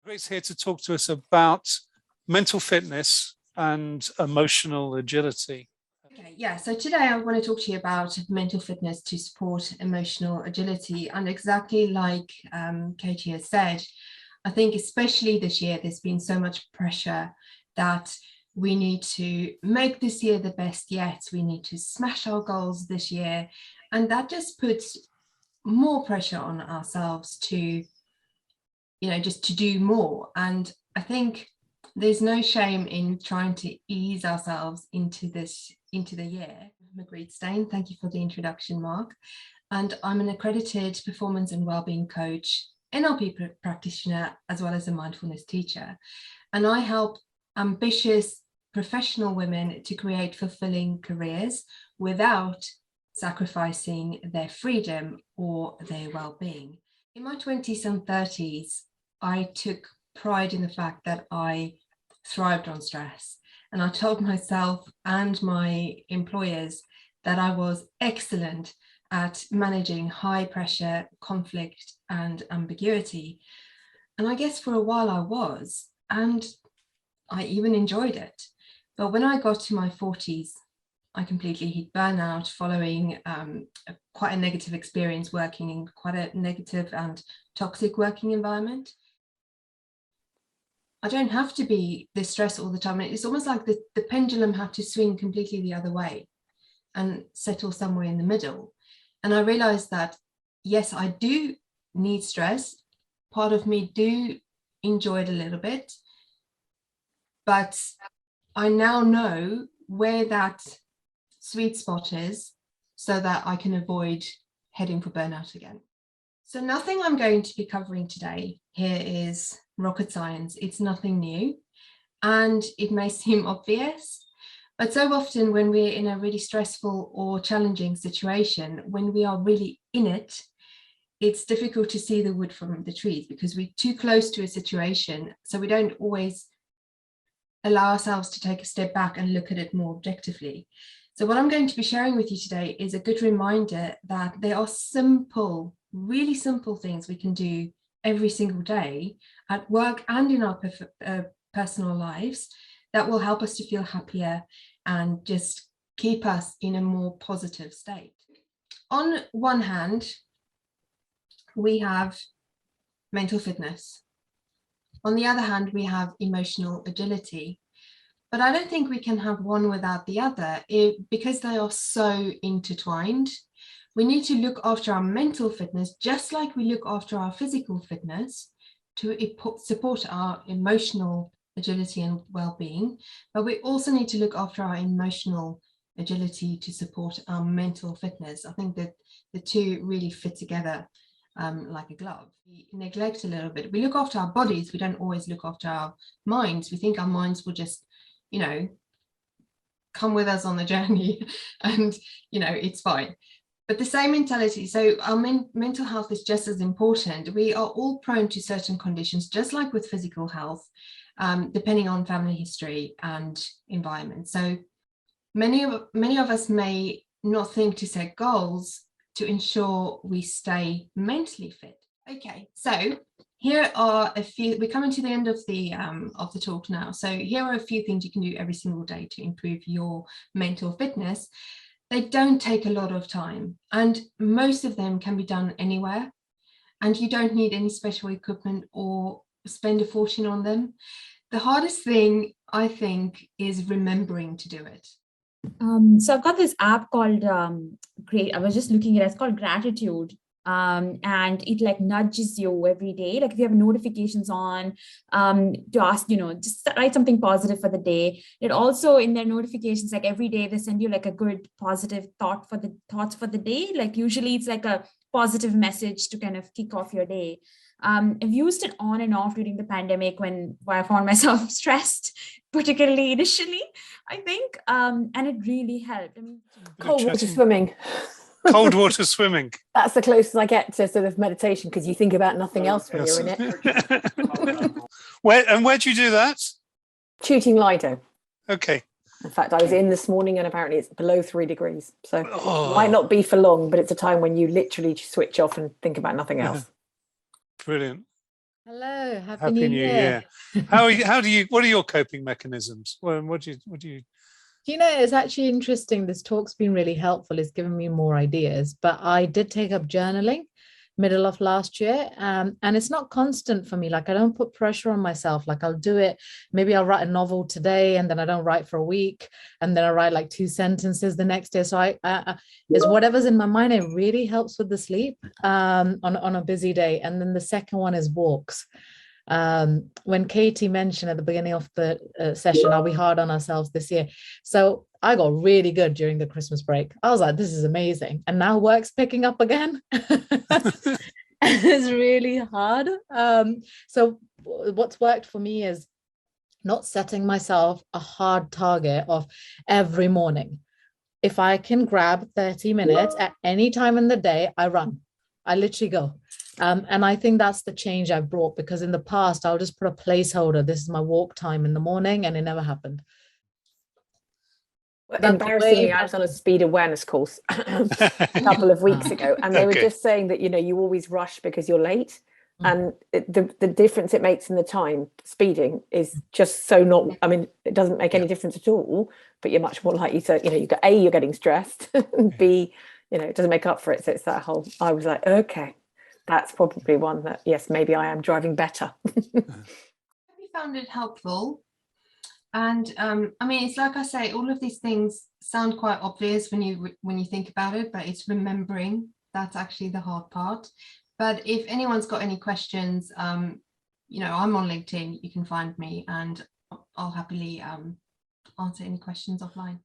Margriet's here to talk to us about mental fitness and emotional agility. Okay, yeah, so today I want to talk to you about mental fitness to support emotional agility. And exactly like Katie has said, I think especially this year, there's been so much pressure that we need to make this year the best yet. We need to smash our goals this year. And that just puts more pressure on ourselves to, just to do more. And I think there's no shame in trying to ease ourselves into the year. Magriet Steyn, thank you for the introduction, Mark. And I'm an accredited performance and wellbeing coach, NLP practitioner, as well as a mindfulness teacher. And I help ambitious professional women to create fulfilling careers without sacrificing their freedom or their well-being. In my 20s and 30s, I took pride in the fact that I thrived on stress. And I told myself and my employers that I was excellent at managing high pressure, conflict, and ambiguity. And I guess for a while I was, and I even enjoyed it. But when I got to my 40s, I completely hit burnout following quite a negative experience working in quite a negative and toxic working environment. I don't have to be this stressed all the time. It's almost like the pendulum had to swing completely the other way and settle somewhere in the middle. And I realized that, yes, I do need stress. Part of me do enjoy it a little bit, but I now know where that sweet spot is so that I can avoid heading for burnout again. So nothing I'm going to be covering today here is rocket science. It's nothing new, and it may seem obvious, but so often when we're in a really stressful or challenging situation, when we are really in it, it's difficult to see the wood from the trees because we're too close to a situation. So we don't always allow ourselves to take a step back and look at it more objectively. So what I'm going to be sharing with you today is a good reminder that there are simple, really simple things we can do every single day at work and in our personal lives that will help us to feel happier and just keep us in a more positive state. On one hand, we have mental fitness. On the other hand, we have emotional agility. But I don't think we can have one without the other because they are so intertwined. We need to look after our mental fitness just like we look after our physical fitness to support our emotional agility and well-being. But we also need to look after our emotional agility to support our mental fitness. I think that the two really fit together like a glove. We neglect a little bit. We look after our bodies. We don't always look after our minds. We think our minds will just come with us on the journey and, it's fine. But the same mentality, so our mental health is just as important. We are all prone to certain conditions, just like with physical health, depending on family history and environment. So many of us may not think to set goals to ensure we stay mentally fit. Okay, so here are a few, we're coming to the end of the talk now. So here are a few things you can do every single day to improve your mental fitness. They don't take a lot of time and most of them can be done anywhere. And you don't need any special equipment or spend a fortune on them. The hardest thing, I think, is remembering to do it. So I've got this app called I was just looking at it. It's called Gratitude. And it like nudges you every day. Like if you have notifications on to ask, just write something positive for the day. It also in their notifications, like every day they send you like a good positive thoughts for the day. Like usually it's like a positive message to kind of kick off your day. I've used it on and off during the pandemic when I found myself stressed, particularly initially, I think, and it really helped. I mean, cold water swimming. Cold water swimming. That's the closest I get to sort of meditation because you think about nothing else when you're in it. Where do you do that? Shooting Lido. Okay. In fact, I was in this morning and apparently it's below 3 degrees. So it might not be for long, but it's a time when you literally switch off and think about nothing else. Brilliant. Hello, happy Happy New New Year. Year. What are your coping mechanisms? Well, what do you? You know, it's actually interesting. This talk's been really helpful. It's given me more ideas, but I did take up journaling middle of last year. And it's not constant for me. Like, I don't put pressure on myself. Like, I'll do it. Maybe I'll write a novel today and then I don't write for a week. And then I write like 2 sentences the next day. So it's whatever's in my mind. It really helps with the sleep on a busy day. And then the second one is walks. When Katie mentioned at the beginning of the session, are we hard on ourselves this year? So I got really good during the Christmas break. I was like, this is amazing. And now work's picking up again. It's really hard. So what's worked for me is not setting myself a hard target of every morning. If I can grab 30 minutes at any time in the day, I run. I literally go. And I think that's the change I've brought, because in the past, I'll just put a placeholder. This is my walk time in the morning, and it never happened. Embarrassingly, I was on a speed awareness course a couple of weeks ago, and they were just saying that, you know, you always rush because you're late. And the difference it makes in the time speeding is just so not, I mean, it doesn't make any difference at all, but you're much more likely to, you know, you got A, you're getting stressed, and B, you know, it doesn't make up for it. So it's that whole, I was like, okay, that's probably one that, yes, maybe I am driving better. Have you found it helpful? And I mean, it's like I say, all of these things sound quite obvious when you think about it, but it's remembering that's actually the hard part. But if anyone's got any questions, you know, I'm on LinkedIn, you can find me, and I'll happily answer any questions offline.